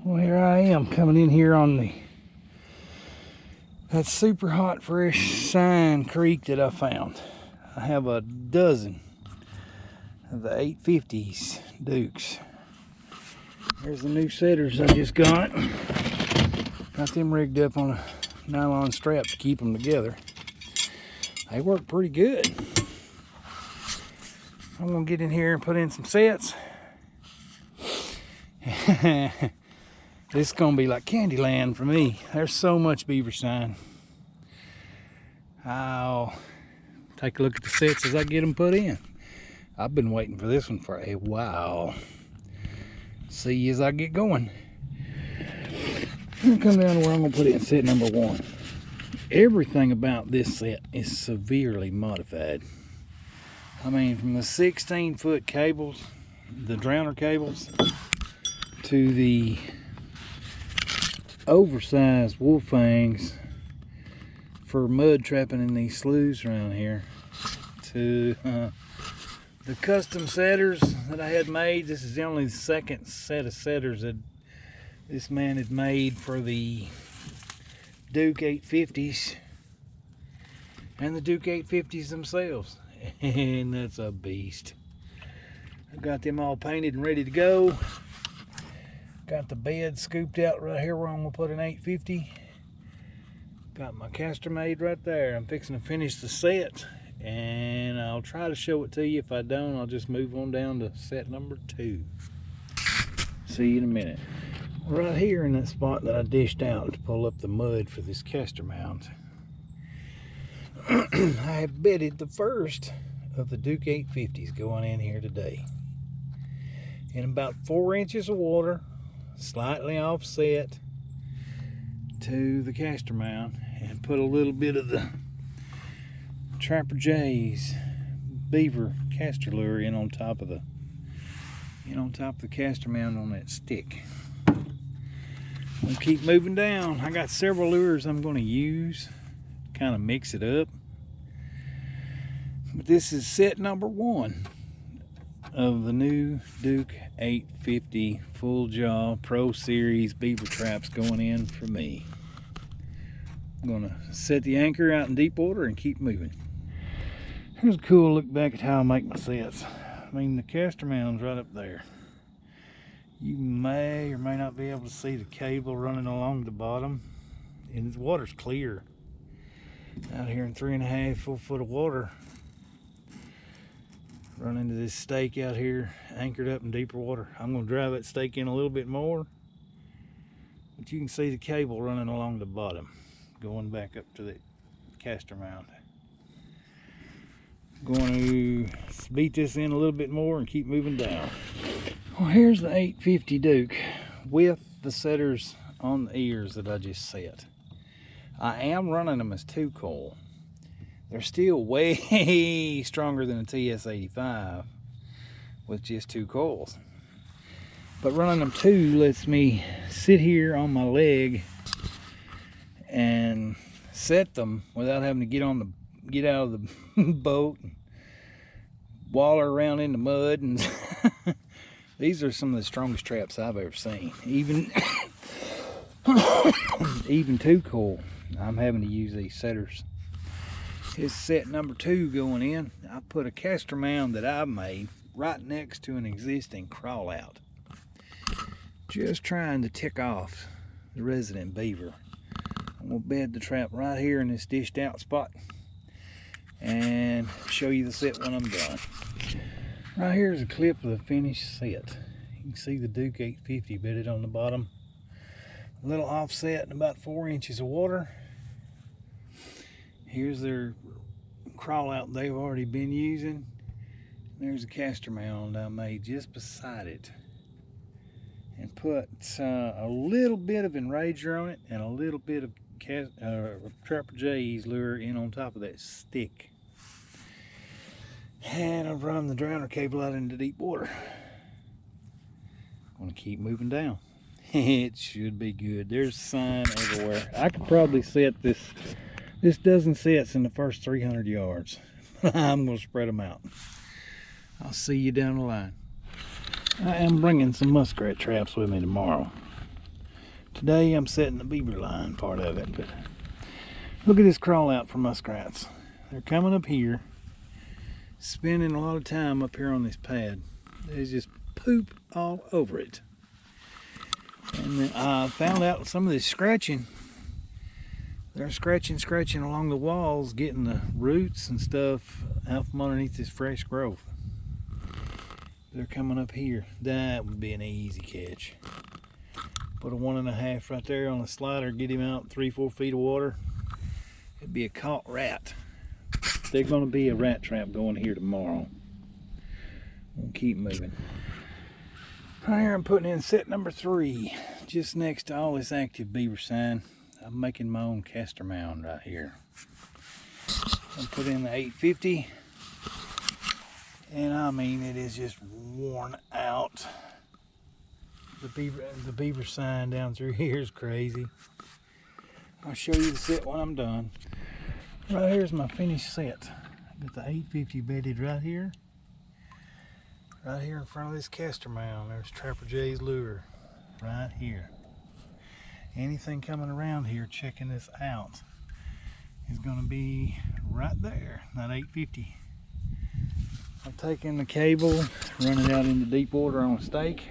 Well, here I am coming in here on that super hot fresh sign creek that I found. I have a dozen of the 850s Dukes. There's the new setters I just got. Got them rigged up on a nylon strap to keep them together. They work pretty good. I'm gonna get in here and put in some sets. This is gonna be like Candyland for me. There's so much beaver sign. I'll take a look at the sets as I get them put in. I've been waiting for this one for a while. See you as I get going. I'm gonna come down to where I'm gonna put it in set number 1. Everything about this set is severely modified. I mean, from the 16-foot cables, the drowner cables, to the oversized wolf fangs for mud trapping in these sloughs around here, to the custom setters that I had made. This is the only second set of setters that this man had made for the Duke 850s and the Duke 850s themselves, and that's a beast. I've got them all painted and ready to go. Got the bed scooped out right here where I'm gonna put an 850. Got my caster made right there. I'm fixing to finish the set, and I'll try to show it to you. If I don't, I'll just move on down to set number 2. See you in a minute. Right here in that spot that I dished out to pull up the mud for this caster mount, I have bedded the first of the Duke 850s going in here today. In about 4 inches of water, slightly offset to the caster mount, and put a little bit of the Trapper J's beaver caster lure in on top of the caster mount on that stick. We'll keep moving down. I got several lures I'm going to use, kind of mix it up. But this is set number 1 of the new Duke 850 full jaw Pro Series beaver traps going in for me. I'm going to set the anchor out in deep water and keep moving. Here's a cool look back at how I make my sets. I mean, the caster mount's right up there. You may or may not be able to see the cable running along the bottom, and the water's clear. Out here in 3.5, 4 foot of water. Run into this stake out here, anchored up in deeper water. I'm going to drive that stake in a little bit more, but you can see the cable running along the bottom, going back up to the caster mount. I'm going to beat this in a little bit more and keep moving down. Well, here's the 850 Duke with the setters on the ears that I just set. I am running them as 2 coil. They're still way stronger than a TS85 with just 2 coils. But running them 2 lets me sit here on my leg and set them without having to get out of the boat and waller around in the mud. And these are some of the strongest traps I've ever seen. Even 2 coil, I'm having to use these setters. It's set number 2 going in. I put a caster mount that I've made right next to an existing crawl out. Just trying to tick off the resident beaver. I'm gonna bed the trap right here in this dished out spot and show you the set when I'm done. Right here is a clip of the finished set. You can see the Duke 850 bedded on the bottom. A little offset in about 4 inches of water. Here's their crawl out they've already been using. There's a caster mount I made just beside it, and put a little bit of enrager on it and a little bit of Trapper J's lure in on top of that stick. And I've run the drowner cable out into deep water. I'm gonna keep moving down. It should be good. There's sign everywhere. I could probably set this dozen sets in the first 300 yards. I'm gonna spread them out. I'll see you down the line. I am bringing some muskrat traps with me tomorrow. Today I'm setting the beaver line part of it, but look at this crawl out for muskrats. They're coming up here, spending a lot of time up here on this pad. They just poop all over it. And then I found out some of this scratching. They're scratching along the walls, getting the roots and stuff out from underneath this fresh growth. They're coming up here. That would be an easy catch. Put a 1.5 right there on the slider, get him out 3-4 feet of water. It'd be a caught rat. There's gonna be a rat trap going here tomorrow. We'll keep moving. Right here I'm putting in set number 3, just next to all this active beaver sign. I'm making my own castor mound right here. I put in the 850, and I mean it is just worn out. The beaver sign down through here is crazy. I'll show you the set when I'm done. Right here's my finished set. I got the 850 bedded right here. Right here in front of this castor mound, there's Trapper Jay's lure right here. Anything coming around here checking this out is going to be right there, that 850. I'm taking the cable, running out into deep water on a stake,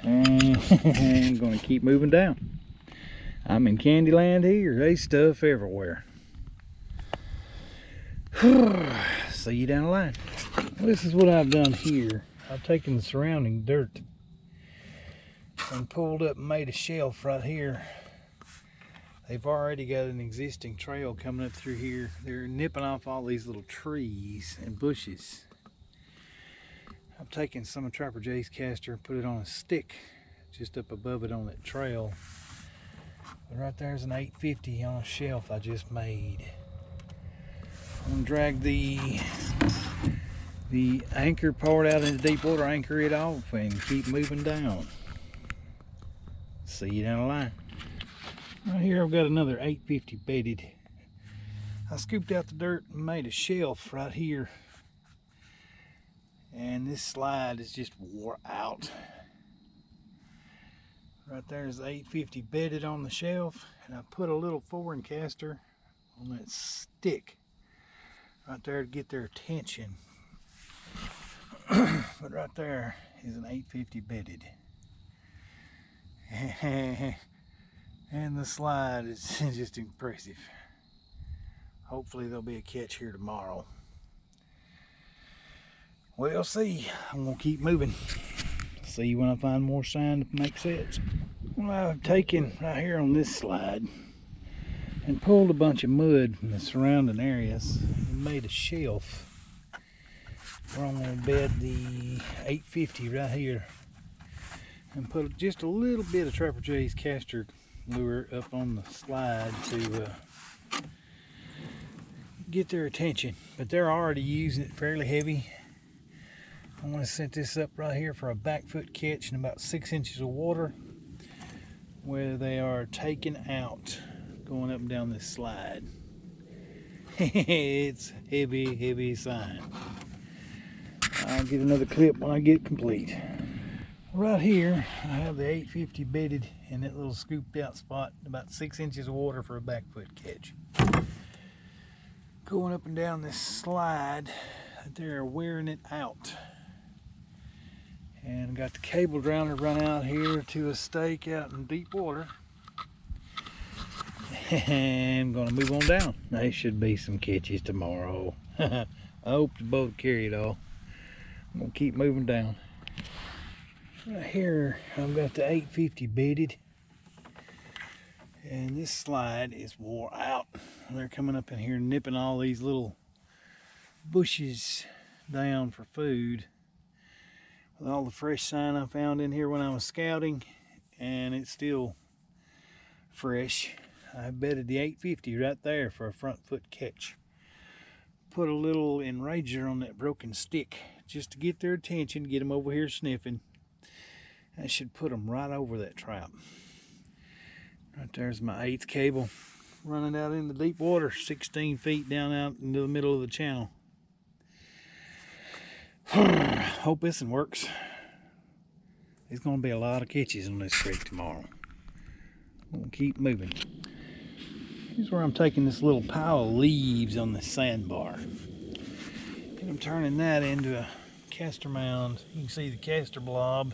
and I'm going to keep moving down. I'm in Candyland here. There's stuff everywhere. See you down the line. This is what I've done here. I've taken the surrounding dirt and pulled up and made a shelf right here. They've already got an existing trail coming up through here. They're nipping off all these little trees and bushes. I've taken some of Trapper Jay's castor and put it on a stick just up above it on that trail. But right there's an 850 on a shelf I just made. I'm gonna drag the anchor part out into deep water, anchor it off, and keep moving down. See you down the line. Right here I've got another 850 bedded. I scooped out the dirt and made a shelf right here. And this slide is just wore out. Right there's 850 bedded on the shelf, and I put a little foreign caster on that stick right there to get their attention. But right there is an 850 bedded. And the slide is just impressive. Hopefully there'll be a catch here tomorrow. We'll see. I'm gonna keep moving. See when I find more sign to make sets. Well, I've taken right here on this slide and pulled a bunch of mud from the surrounding areas and made a shelf where I'm gonna bed the 850 right here and put just a little bit of Trapper Jay's castor lure up on the slide to get their attention. But they're already using it fairly heavy. I'm going to set this up right here for a back foot catch in about 6 inches of water, where they are taken out going up and down this slide. It's heavy sign. I'll get another clip when I get complete. Right here I have the 850 bedded in that little scooped out spot, about 6 inches of water for a back foot catch. Going up and down this slide, they're wearing it out. And got the cable drowner run out here to a stake out in deep water. And I'm gonna move on down. There should be some catches tomorrow. I hope the boat carry it all. I'm gonna keep moving down. Right here I've got the 850 bedded, and this slide is wore out. They're coming up in here nipping all these little bushes down for food with all the fresh sign I found in here when I was scouting, and it's still fresh. I bedded the 850 right there for a front foot catch. Put a little enrager on that broken stick just to get their attention, get them over here sniffing. That should put them right over that trap. Right there's my 8th cable running out into deep water, 16 feet down out into the middle of the channel. Hope this one works. There's going to be a lot of catches on this creek tomorrow. We'll keep moving. Here's where I'm taking this little pile of leaves on the sandbar. And I'm turning that into a castor mound. You can see the castor blob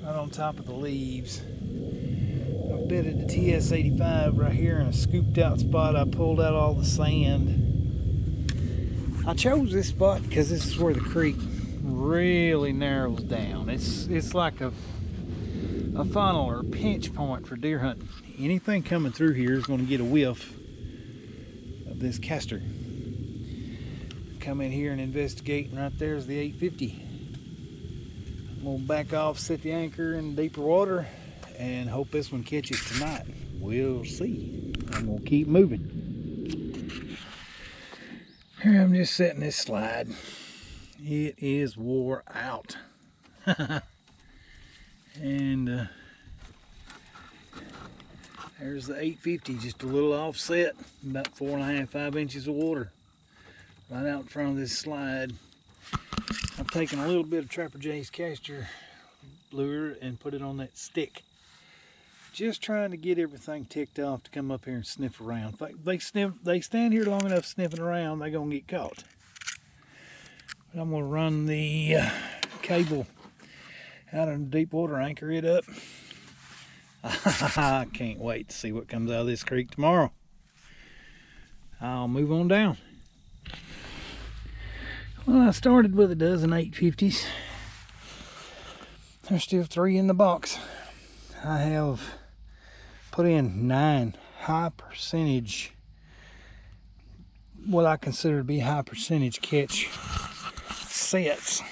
right on top of the leaves. I've bedded the TS-85 right here in a scooped out spot. I pulled out all the sand. I chose this spot because this is where the creek really narrows down. It's like a funnel or a pinch point for deer hunting. Anything coming through here is going to get a whiff of this castor. Come in here and investigate, and right there's the 850. I'm going to back off, set the anchor in deeper water, and hope this one catches tonight. We'll see. I'm going to keep moving. Here I'm just setting this slide. It is wore out. And there's the 850, just a little offset, about 4.5, 5 inches of water right out in front of this slide. I've taken a little bit of Trapper Jay's castor lure and put it on that stick. Just trying to get everything ticked off to come up here and sniff around. If they stand here long enough sniffing around, they're gonna get caught. But I'm gonna run the cable out in the deep water, anchor it up. I can't wait to see what comes out of this creek tomorrow. I'll move on down. Well, I started with a dozen 850s. There's still 3 in the box. I have put in 9 high percentage, what I consider to be high percentage catch sets.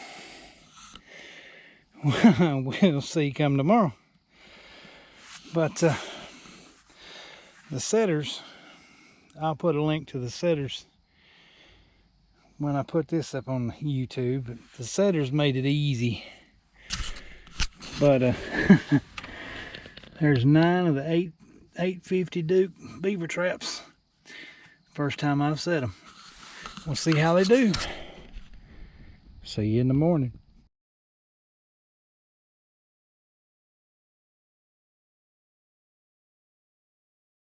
We'll see come tomorrow. But the setters, I'll put a link to the setters when I put this up on YouTube. But the setters made it easy. But there's 9 of the 850 Duke beaver traps. First time I've set them. We'll see how they do. See you in the morning.